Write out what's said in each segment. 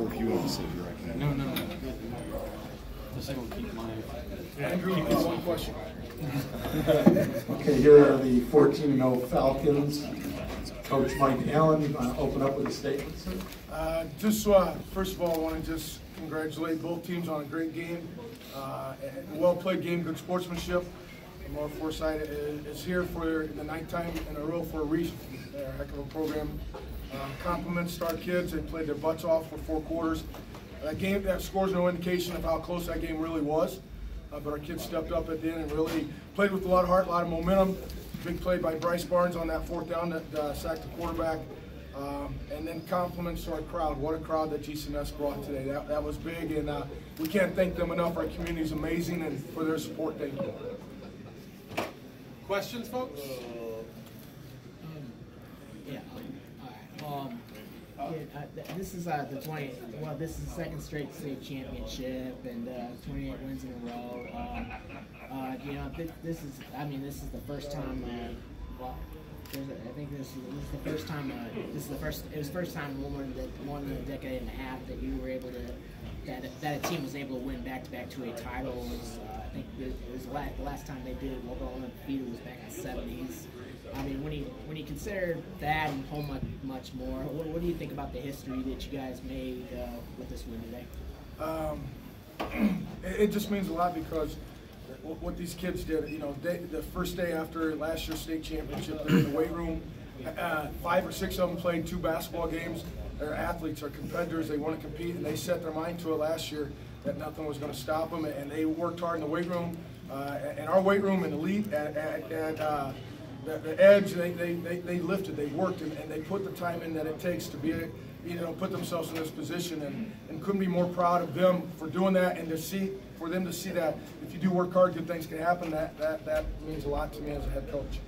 Or if you want to sit here, I can. No. Just I will keep my. Andrew, one question. Okay, here are the 14-0 Falcons. Coach Mike Allen, you want to open up with a statement, sir? First of all, I want to just congratulate both teams on a great game. A well-played game, good sportsmanship. North Forsyth is here for the ninth time in a row for a reason. They're a heck of a program. Compliments to our kids. They played their butts off for 4 quarters. That score's no indication of how close that game really was. But our kids stepped up at the end and really played with a lot of heart, a lot of momentum. Big play by Bryce Barnes on that 4th down that sacked the quarterback. And then compliments to our crowd. What a crowd that GCMS brought today. That was big, and we can't thank them enough. Our community is amazing, and for their support, thank you. Questions, folks? This is the 20. Well, this is the 2nd straight state championship and 28 wins in a row. This is the first time. I think this is the first time. It was the first time in more than a decade and a half that you were able to that a team was able to win back-to-back 2A titles. I think it was the last time they did it. Local undefeated was back in the 70s. I mean, when you consider that and how much more, what do you think about the history that you guys made with this win today? It just means a lot because what these kids did. The first day after last year's state championship, they're in the weight room. 5 or 6 of them played 2 basketball games. They're athletes, they're competitors. They want to compete, and they set their mind to it last year that nothing was going to stop them. And they worked hard in the weight room. And our weight room and elite at the edge, they lifted, they worked, and they put the time in that it takes to be, put themselves in this position, and couldn't be more proud of them for doing that, and for them to see that if you do work hard, good things can happen. That means a lot to me as a head coach.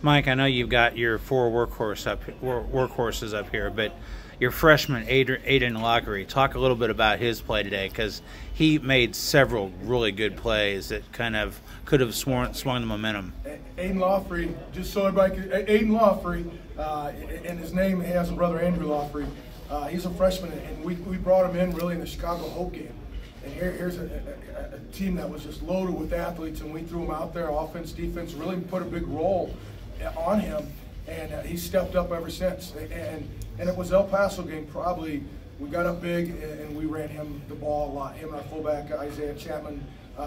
Mike, I know you've got your 4 workhorses up here, but your freshman Aiden Lockery, talk a little bit about his play today, because he made several really good plays that kind of could have swung the momentum. Aiden Lawfrey, just so everybody Aiden Lawfrey, and his name, he has a brother, Andrew Lawfrey. He's a freshman, and we brought him in really in the Chicago Hope game. And here's a team that was just loaded with athletes, and we threw him out there, offense, defense, really put a big role on him, and he's stepped up ever since. And it was El Paso game, probably. We got up big, and we ran him the ball a lot. Him and our fullback, Isaiah Chapman,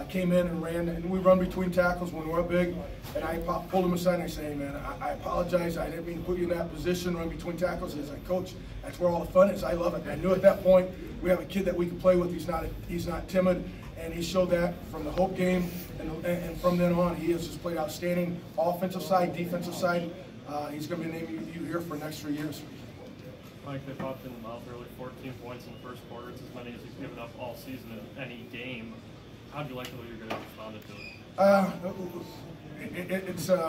came in and ran, and we run between tackles when we're up big. And I pulled him aside and I say, hey, man, I apologize. I didn't mean to put you in that position, run between tackles. He's like, Coach, that's where all the fun is. I love it. I knew at that point we have a kid that we can play with. He's not timid, and he showed that from the Hope game, and from then on, he has just played outstanding. Offensive side, defensive side. He's going to be naming you here for the next 3 years. Mike, they popped in the mouth early, 14 points in the first quarter. It's as many as he's given up all season in any game. How'd you like the way your guys responded to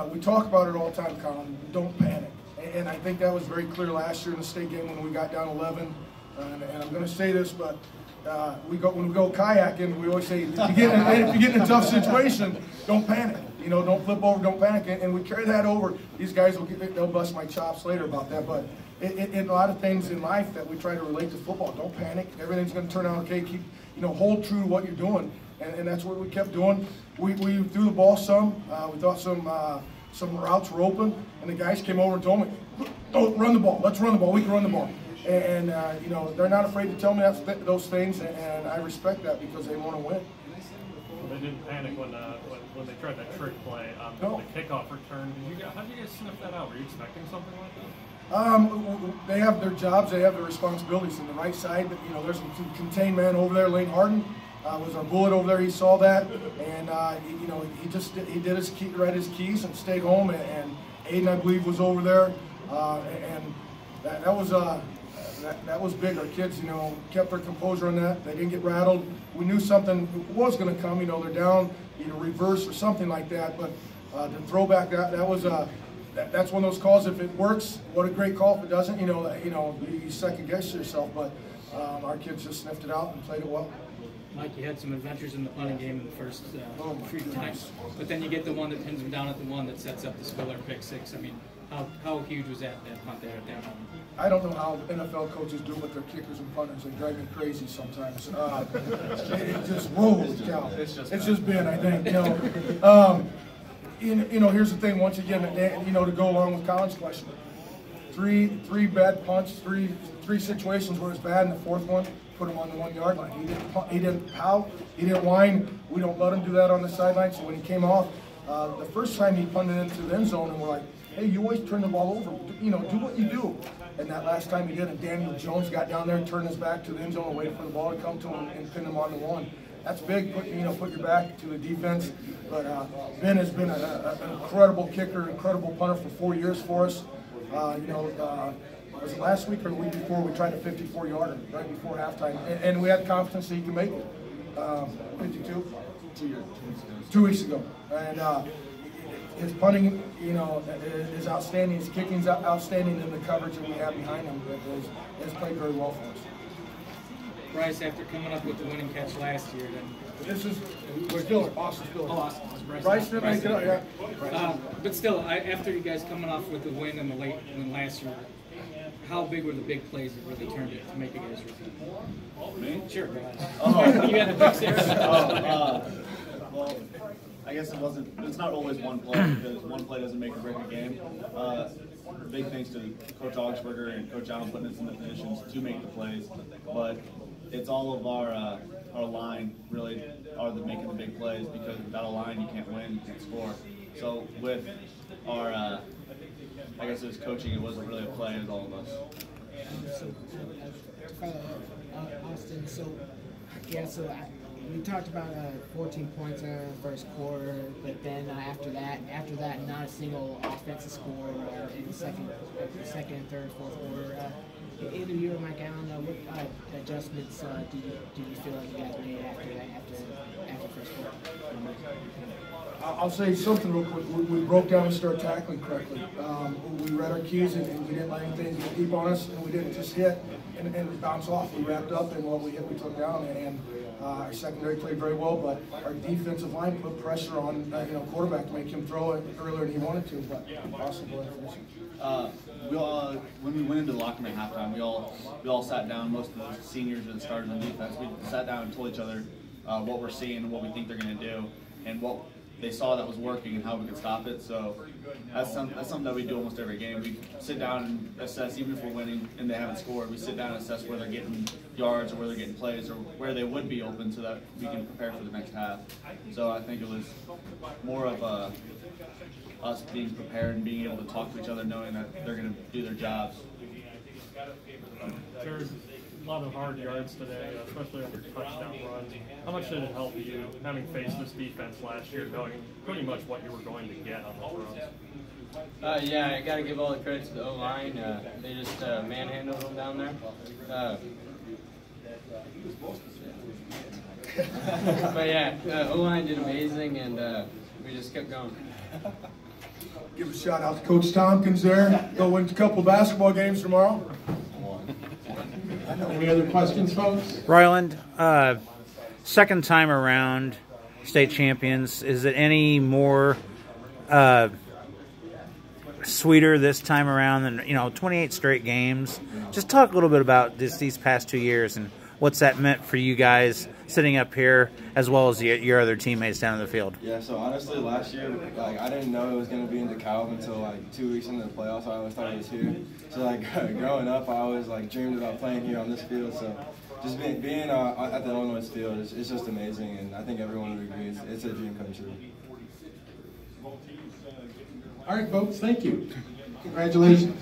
it? We talk about it all the time, Colin. Don't panic. And I think that was very clear last year in the state game when we got down 11. And I'm going to say this, but when we go kayaking, we always say, if you get in a tough situation, don't panic. Don't flip over, don't panic. And we carry that over. These guys they'll bust my chops later about that, but in a lot of things in life that we try to relate to football, don't panic. Everything's going to turn out okay. Keep, hold true to what you're doing, and that's what we kept doing. We threw the ball some. We thought some routes were open, and the guys came over and told me, "Don't run the ball. Let's run the ball. We can run the ball." And they're not afraid to tell me those things, and I respect that because they want to win. Well, they didn't panic when they tried that trick play on the kickoff return. How did you guys sniff that out? Were you expecting something like that? They have their jobs, they have their responsibilities. On the right side, there's some contained man over there. Lane Harden was our bullet over there. He saw that, and he did his key, read his keys, and stayed home. And Aiden, I believe, was over there, and that was big. Our kids, kept their composure on that. They didn't get rattled. We knew something was going to come. They're down, reverse or something like that. But the throwback, that was that's one of those calls. If it works, what a great call. If it doesn't, you second guess yourself. But our kids just sniffed it out and played it well. Mike, you had some adventures in the punting game in the first few times, but then you get the one that pins them down at the one that sets up the Spiller pick six. I mean, how huge was that punt there at that moment? I don't know how NFL coaches do with their kickers and punters. They drive me crazy sometimes. It just, whoa, cow. It's just been, I think, here's the thing. Once again, to go along with Colin's question, three bad punts, three situations where it's bad, and the fourth one put him on the 1 yard line. He didn't pout, he didn't whine. We don't let him do that on the sideline. So when he came off, the first time he punted into the end zone, and we're like, hey, you always turn the ball over. Do what you do. And that last time he did, and Daniel Jones got down there and turned his back to the end zone and waited for the ball to come to him and pin him on the one. That's big. Put your back to the defense. But Ben has been an incredible kicker, incredible punter for 4 years for us. Was it last week or the week before we tried a 54-yarder right before halftime, and we had confidence that he could make it. 52? 2 weeks ago. And his punting, is outstanding. His kicking is outstanding, and the coverage that we have behind him has played very well for us. Bryce, after coming up with the winning catch last year, then We're Spiller, Austin Spiller. Oh, Austin. Bryce didn't make it up, yeah. But still, after you guys coming off with the win in the late win last year, how big were the big plays that really turned it to make you guys repeat? Me? Sure. Oh. You had the big six. Well, I guess it's not always one play, because one play doesn't make or break a game. Big thanks to Coach Augsburger and Coach Allen putting us in the positions to make the plays, but it's all of our line really are making the big plays, because without a line you can't win, you can't score. So with our, I guess it was coaching, it wasn't really a play, it was all of us. Austin, we talked about 14 points in the first quarter, but then after that, not a single offensive score in the second, third, fourth quarter. Either you or Mike Allen, what adjustments do you feel like you guys made after first quarter? I'll say something real quick. We broke down and started tackling correctly. We read our cues, and we didn't let anything get deep on us, and we didn't just hit and bounce off. We wrapped up, and what we hit, we took down, and our secondary played very well, but our defensive line put pressure on quarterback to make him throw it earlier than he wanted to, but possible information. We all, when we went into the locker room at halftime, we all sat down. Most of the seniors and starters on defense, we sat down and told each other what we're seeing and what we think they're going to do, and what they saw that was working and how we could stop it. So that's something that we do almost every game. We sit down and assess, even if we're winning and they haven't scored, we sit down and assess where they're getting yards or where they're getting plays or where they would be open, so that we can prepare for the next half. So I think it was more of us being prepared and being able to talk to each other, knowing that they're going to do their jobs. There's a lot of hard yards today, especially after touchdown runs. How much did it help you, having faced this defense last year, knowing pretty much what you were going to get on those runs? Yeah, I got to give all the credit to the O-line. They just manhandled them down there. But yeah, O-line did amazing, and we just kept going. Give a shout out to Coach Tompkins there. Go win a couple of basketball games tomorrow. Any other questions, folks? Ryland, second time around, state champions. Is it any more sweeter this time around than 28 straight games? Just talk a little bit about these past 2 years and what's that meant for you guys sitting up here, as well as your other teammates down in the field. Yeah, so honestly, last year, I didn't know it was going to be in DeKalb until 2 weeks into the playoffs. I always thought it was here. So growing up, I always dreamed about playing here on this field. So just being at the Illinois field is just amazing, and I think everyone would agree it's a dream come true. All right, folks, thank you. Congratulations.